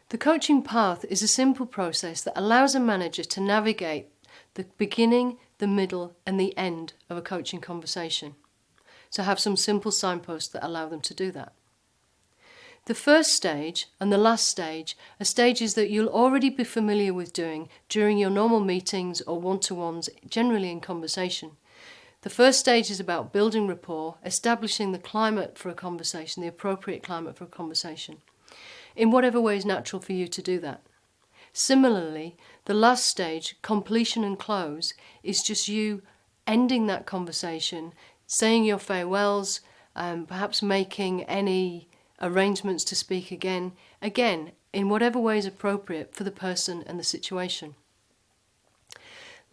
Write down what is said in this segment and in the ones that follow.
The coaching path is a simple process that allows a manager to navigate the beginning, the middle, and the end of a coaching conversation. So have some simple signposts that allow them to do that. The first stage and the last stage are stages that you'll already be familiar with doing during your normal meetings or one-to-ones, generally in conversation. The first stage is about building rapport, establishing the climate for a conversation, the appropriate climate for a conversation, in whatever way is natural for you to do that. Similarly, the last stage, completion and close, is just you ending that conversation, saying your farewells, perhaps making any arrangements to speak again, in whatever way is appropriate for the person and the situation.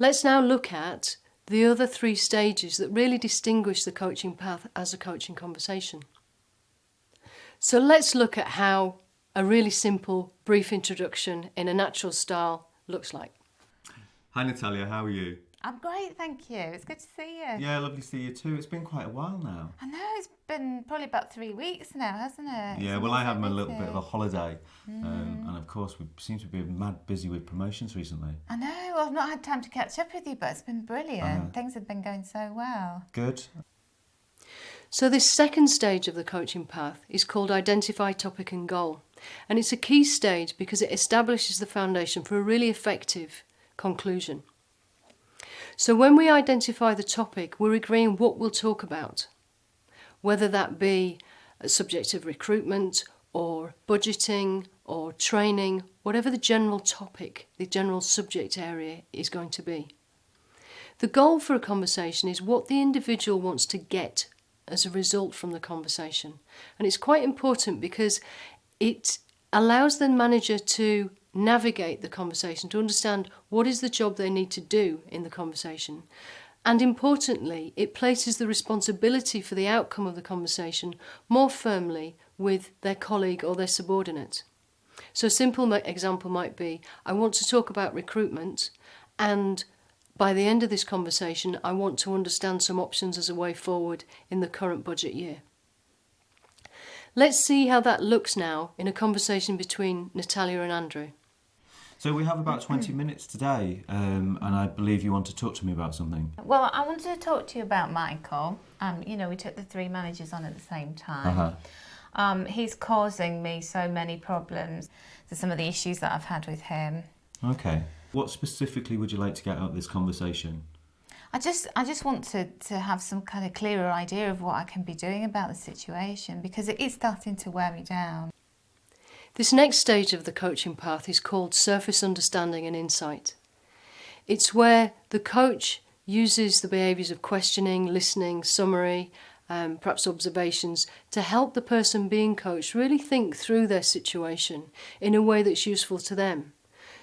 Let's now look at the other 3 stages that really distinguish the coaching path as a coaching conversation. So let's look at how a really simple, brief introduction in a natural style looks like. Hi Natalia, how are you? I'm great, thank you. It's good to see you. Yeah, lovely to see you too. It's been quite a while now. I know, it's been probably about 3 weeks now, hasn't it? Yeah, well I had a little bit of a holiday and of course we seem to be mad busy with promotions recently. I know, I've not had time to catch up with you, but it's been brilliant. Things have been going so well. Good. So this second stage of the coaching path is called Identify Topic and Goal. And it's a key stage because it establishes the foundation for a really effective conclusion. So when we identify the topic, we're agreeing what we'll talk about, whether that be a subject of recruitment or budgeting or training, whatever the general topic, the general subject area is going to be. The goal for a conversation is what the individual wants to get as a result from the conversation. And it's quite important because it allows the manager to navigate the conversation, to understand what is the job they need to do in the conversation. And importantly, it places the responsibility for the outcome of the conversation more firmly with their colleague or their subordinate. So a simple example might be, I want to talk about recruitment, and by the end of this conversation, I want to understand some options as a way forward in the current budget year. Let's see how that looks now in a conversation between Natalia and Andrew. So we have about 20 minutes today and I believe you want to talk to me about something. Well, I wanted to talk to you about Michael. We took the 3 managers on at the same time. He's causing me so many problems. There's some of the issues that I've had with him. Okay. What specifically would you like to get out of this conversation? I just want to have some kind of clearer idea of what I can be doing about the situation, because it is starting to wear me down. This next stage of the coaching path is called surface understanding and insight. It's where the coach uses the behaviours of questioning, listening, summary, perhaps observations, to help the person being coached really think through their situation in a way that's useful to them.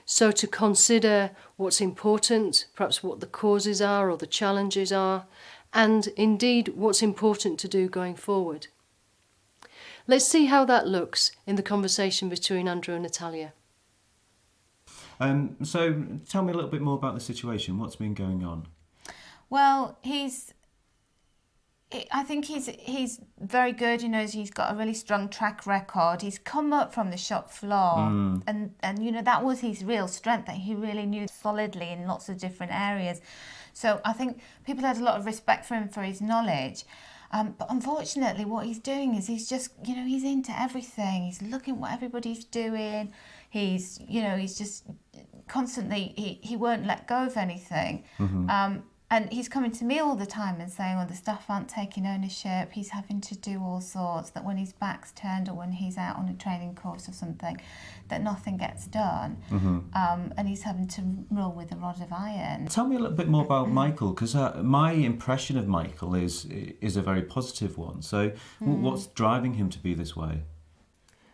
So to consider what's important, perhaps what the causes are or the challenges are, and indeed what's important to do going forward. Let's see how that looks in the conversation between Andrew and Natalia. So tell me a little bit more about the situation. What's been going on? Well, I think he's very good. He's got a really strong track record. He's come up from the shop floor, and that was his real strength, that he really knew solidly in lots of different areas. So I think people had a lot of respect for him for his knowledge. But unfortunately, what he's doing is he's just, he's into everything. He's looking what everybody's doing. He's just constantly, he won't let go of anything. And he's coming to me all the time and saying, well, the staff aren't taking ownership. He's having to do all sorts, that when his back's turned or when he's out on a training course or something, that nothing gets done. And he's having to rule with a rod of iron. Tell me a little bit more about Michael, because my impression of Michael is a very positive one. So what's driving him to be this way?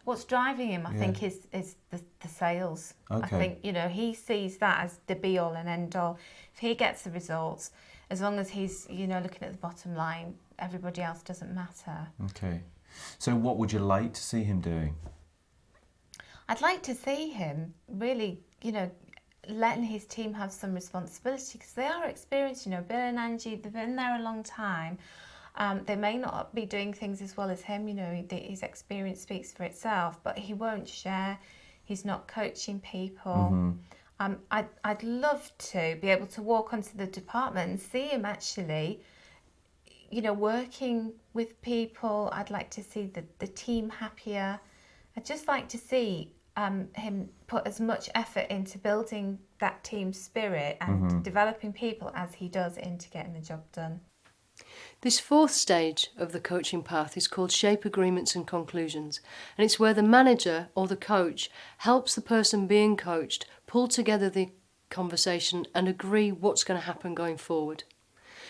What's driving him, I think, is the sales. Okay. I think, he sees that as the be-all and end-all. If he gets the results, as long as he's, looking at the bottom line, everybody else doesn't matter. Okay. So what would you like to see him doing? I'd like to see him really, letting his team have some responsibility, because they are experienced. Bill and Angie, they've been there a long time. They may not be doing things as well as him, his experience speaks for itself, but he won't share. He's not coaching people. I'd love to be able to walk onto the department and see him actually, working with people. I'd like to see the team happier. I'd just like to see him put as much effort into building that team spirit and developing people as he does into getting the job done. This fourth stage of the coaching path is called shape agreements and conclusions, and it's where the manager or the coach helps the person being coached pull together the conversation and agree what's going to happen going forward.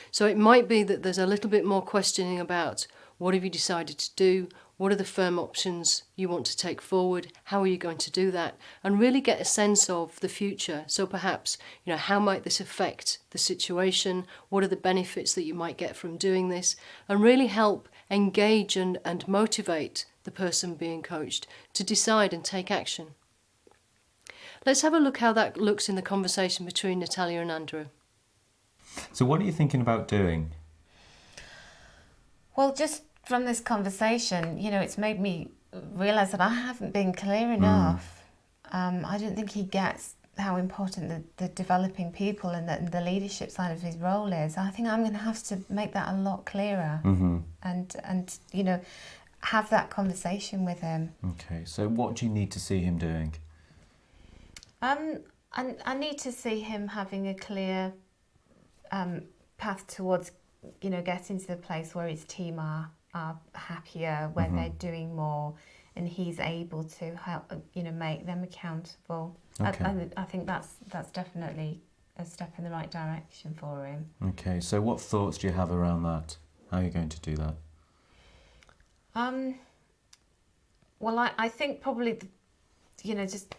So it might be that there's a little bit more questioning about what have you decided to do, what are the firm options you want to take forward, how are you going to do that, and really get a sense of the future. So perhaps, how might this affect the situation, what are the benefits that you might get from doing this, and really help engage and motivate the person being coached to decide and take action. Let's have a look how that looks in the conversation between Natalia and Andrew. So what are you thinking about doing? Well, just from this conversation, it's made me realise that I haven't been clear enough. I don't think he gets how important the developing people and the leadership side of his role is. I think I'm going to have to make that a lot clearer and have that conversation with him. Okay, so what do you need to see him doing? I need to see him having a clear path towards, getting to the place where his team are happier, where they're doing more, and he's able to help, make them accountable. Okay. I think that's definitely a step in the right direction for him. Okay, so what thoughts do you have around that? How are you going to do that? Well, I think probably,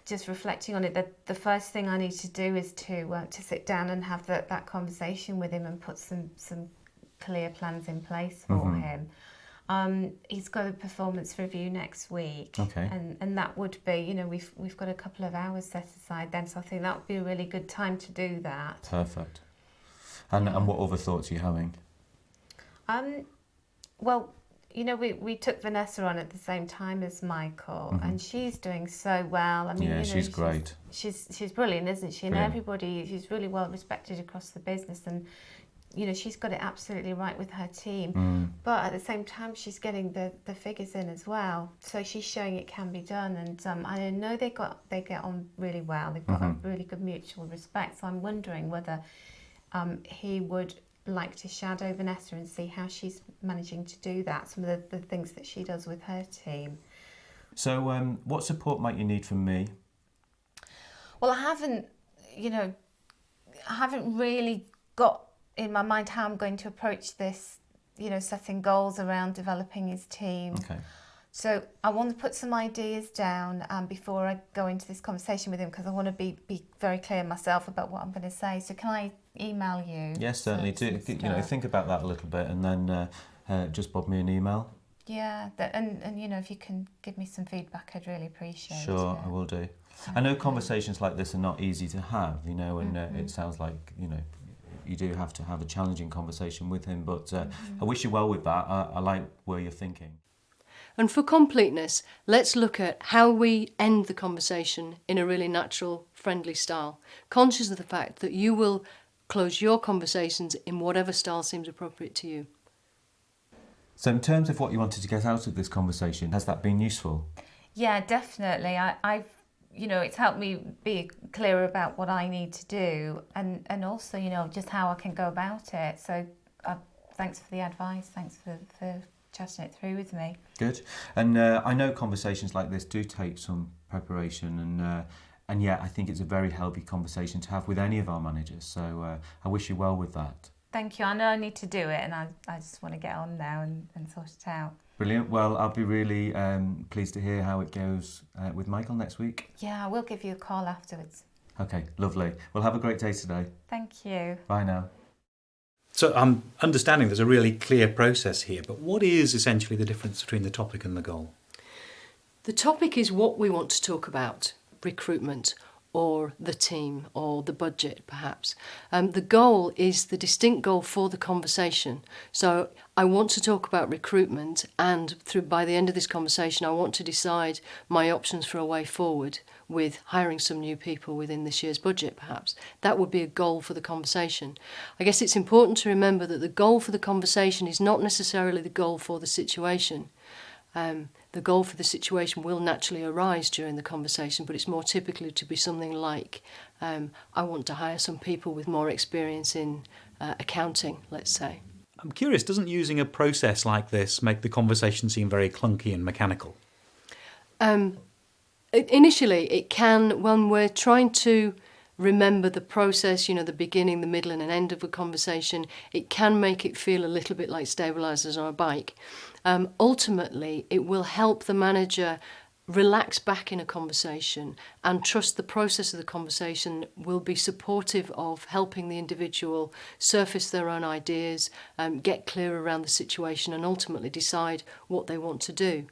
just reflecting on it, that the first thing I need to do is to sit down and have that conversation with him and put some clear plans in place for him. He's got a performance review next week, and that would be, we've got a couple of hours set aside then, so I think that would be a really good time to do that. Perfect. And what other thoughts are you having? Well, we took Vanessa on at the same time as Michael, and she's doing so well. I mean, she's great. She's brilliant, isn't she? And everybody, she's really well respected across the business, and she's got it absolutely right with her team. But at the same time, she's getting the figures in as well. So she's showing it can be done. And I know they get on really well. They've got a really good mutual respect. So I'm wondering whether he would like to shadow Vanessa and see how she's managing to do that. Some of the things that she does with her team. So what support might you need from me? Well, I haven't really got in my mind how I'm going to approach this, setting goals around developing his team. Okay. So I want to put some ideas down before I go into this conversation with him, because I want to be very clear myself about what I'm going to say. So can I email you? Yes, certainly. Think about that a little bit, and then just bob me an email. Yeah, and if you can give me some feedback, I'd really appreciate it. Sure, I will do. I know conversations like this are not easy to have, and it sounds like, you do have to have a challenging conversation with him, but I wish you well with that. I like where you're thinking. And for completeness, let's look at how we end the conversation in a really natural, friendly style, conscious of the fact that you will close your conversations in whatever style seems appropriate to you. So in terms of what you wanted to get out of this conversation, has that been useful? Yeah, definitely. I've it's helped me be clearer about what I need to do, and also, just how I can go about it. So thanks for the advice. Thanks for chatting it through with me. Good. And I know conversations like this do take some preparation, and yet I think it's a very healthy conversation to have with any of our managers. So I wish you well with that. Thank you. I know I need to do it, and I just want to get on now and sort it out. Brilliant. Well, I'll be really pleased to hear how it goes with Michael next week. Yeah, I will give you a call afterwards. Okay, lovely. Well, have a great day today. Thank you. Bye now. So I'm understanding there's a really clear process here, but what is essentially the difference between the topic and the goal? The topic is what we want to talk about, recruitment, or the team or the budget perhaps. The goal is the distinct goal for the conversation. So I want to talk about recruitment, and by the end of this conversation I want to decide my options for a way forward with hiring some new people within this year's budget perhaps. That would be a goal for the conversation. I guess it's important to remember that the goal for the conversation is not necessarily the goal for the situation. The goal for the situation will naturally arise during the conversation, but it's more typically to be something like, I want to hire some people with more experience in accounting, let's say. I'm curious, doesn't using a process like this make the conversation seem very clunky and mechanical? Initially, it can, when we're trying to remember the process, the beginning, the middle and an end of a conversation, it can make it feel a little bit like stabilisers on a bike. Ultimately, it will help the manager relax back in a conversation and trust the process of the conversation will be supportive of helping the individual surface their own ideas, get clear around the situation and ultimately decide what they want to do.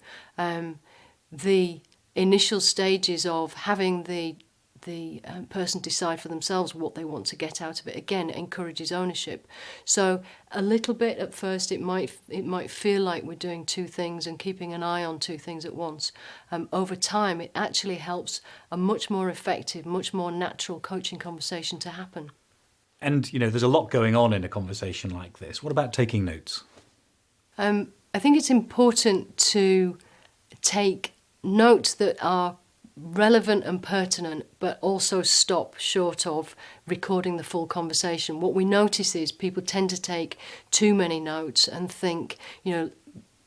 The initial stages of having the person decide for themselves what they want to get out of it, again, encourages ownership. So a little bit at first it might feel like we're doing two things and keeping an eye on two things at once. Over time it actually helps a much more effective, much more natural coaching conversation to happen. And there's a lot going on in a conversation like this. What about taking notes? I think it's important to take notes that are relevant and pertinent, but also stop short of recording the full conversation. What we notice is people tend to take too many notes and think,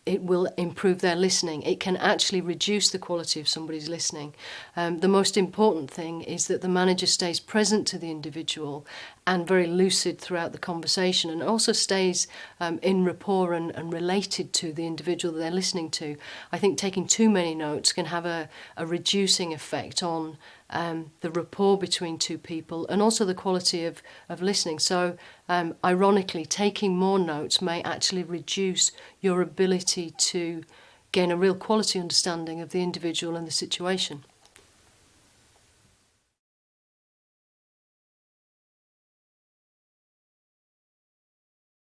it will improve their listening. It can actually reduce the quality of somebody's listening. The most important thing is that the manager stays present to the individual and very lucid throughout the conversation, and also stays in rapport and related to the individual that they're listening to. I think taking too many notes can have a reducing effect on the rapport between two people and also the quality of listening. So ironically, taking more notes may actually reduce your ability to gain a real quality understanding of the individual and the situation.